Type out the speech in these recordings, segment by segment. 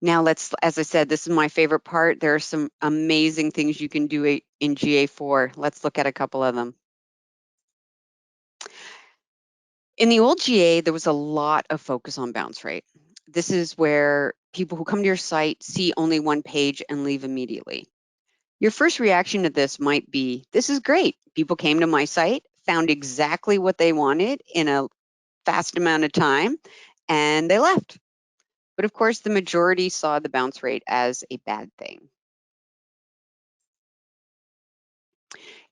Now as I said, this is my favorite part. There are some amazing things you can do in GA4. Let's look at a couple of them. In the old GA, there was a lot of focus on bounce rate. This is where people who come to your site see only one page and leave immediately. Your first reaction to this might be, this is great. People came to my site, found exactly what they wanted in a fast amount of time, and they left. But of course, the majority saw the bounce rate as a bad thing.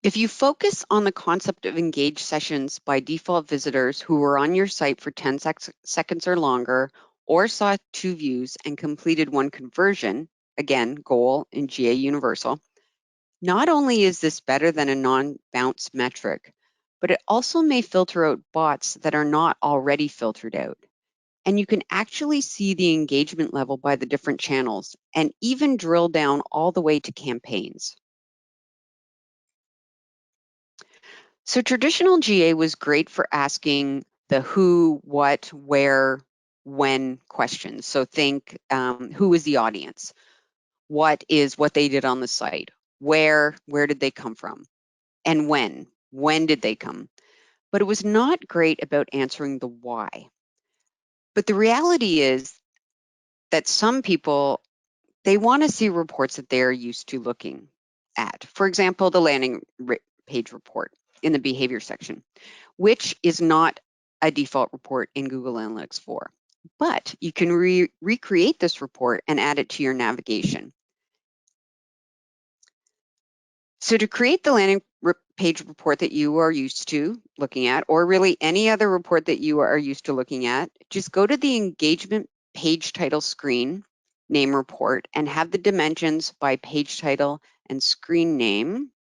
If you focus on the concept of engaged sessions by default visitors who were on your site for 10 seconds or longer, or saw 2 views and completed 1 conversion, again, goal in GA Universal, not only is this better than a non-bounce metric, but it also may filter out bots that are not already filtered out. And you can actually see the engagement level by the different channels and even drill down all the way to campaigns. So traditional GA was great for asking the who, what, where, when questions. So think who is the audience? What is what they did on the site? Where did they come from? And when did they come? But it was not great about answering the why. But the reality is that some people, they want to see reports that they're used to looking at. For example, the landing page report in the behavior section, which is not a default report in Google Analytics 4. But you can recreate this report and add it to your navigation. So to create the landing page report that you are used to looking at, or really any other report that you are used to looking at, just go to the engagement page title screen name report and have the dimensions by page title and screen name.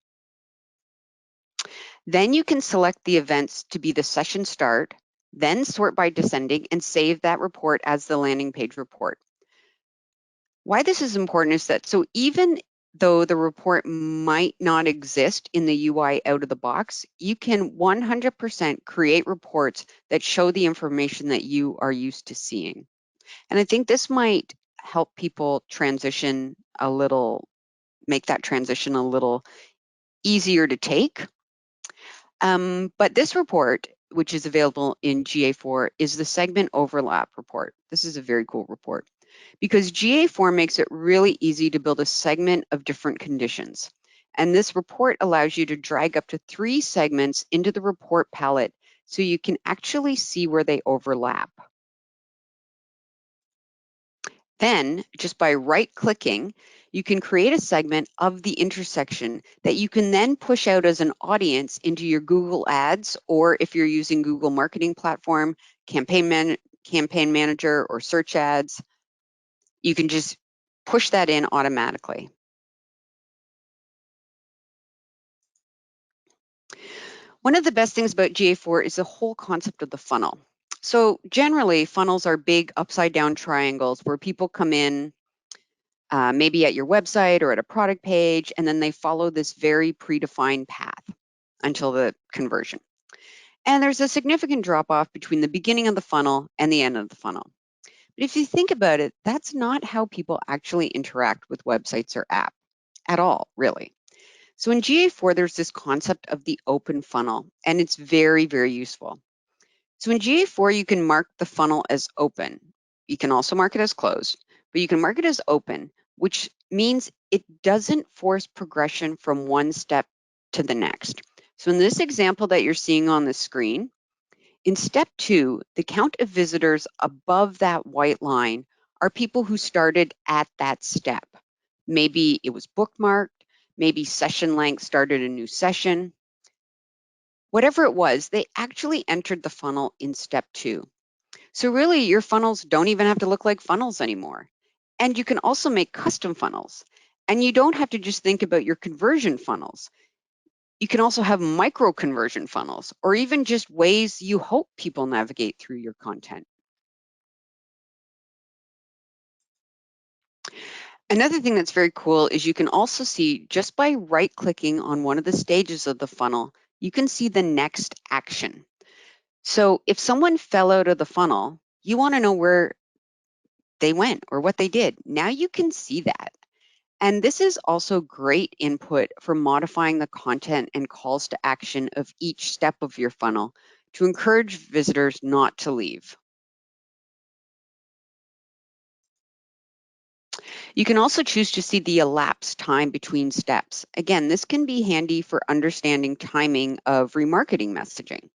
Then you can select the events to be the session start, then sort by descending and save that report as the landing page report. Why this is important is that, so even though the report might not exist in the UI out of the box, you can 100% create reports that show the information that you are used to seeing. And I think this might help people transition a little, make that transition a little easier to take. But this report, which is available in GA4, is the segment overlap report. This is a very cool report because GA4 makes it really easy to build a segment of different conditions. And this report allows you to drag up to 3 segments into the report palette so you can actually see where they overlap. Then, just by right-clicking, you can create a segment of the intersection that you can then push out as an audience into your Google Ads, or if you're using Google Marketing Platform, Campaign Manager, or Search Ads, you can just push that in automatically. One of the best things about GA4 is the whole concept of the funnel. So generally, funnels are big upside-down triangles where people come in, maybe at your website or at a product page, and then they follow this very predefined path until the conversion. And there's a significant drop-off between the beginning of the funnel and the end of the funnel. But if you think about it, that's not how people actually interact with websites or apps at all, really. So in GA4, there's this concept of the open funnel, and it's very, very useful. So in GA4, you can mark the funnel as open. You can also mark it as closed, but you can mark it as open, which means it doesn't force progression from one step to the next. So in this example that you're seeing on the screen, in step 2, the count of visitors above that white line are people who started at that step. Maybe it was bookmarked, maybe session length started a new session. Whatever it was, they actually entered the funnel in step 2. So really, your funnels don't even have to look like funnels anymore. And you can also make custom funnels. And you don't have to just think about your conversion funnels. You can also have micro conversion funnels, or even just ways you hope people navigate through your content. Another thing that's very cool is you can also see, just by right-clicking on one of the stages of the funnel, you can see the next action. So if someone fell out of the funnel, you want to know where they went or what they did. Now you can see that. And this is also great input for modifying the content and calls to action of each step of your funnel to encourage visitors not to leave. You can also choose to see the elapsed time between steps. Again, this can be handy for understanding timing of remarketing messaging.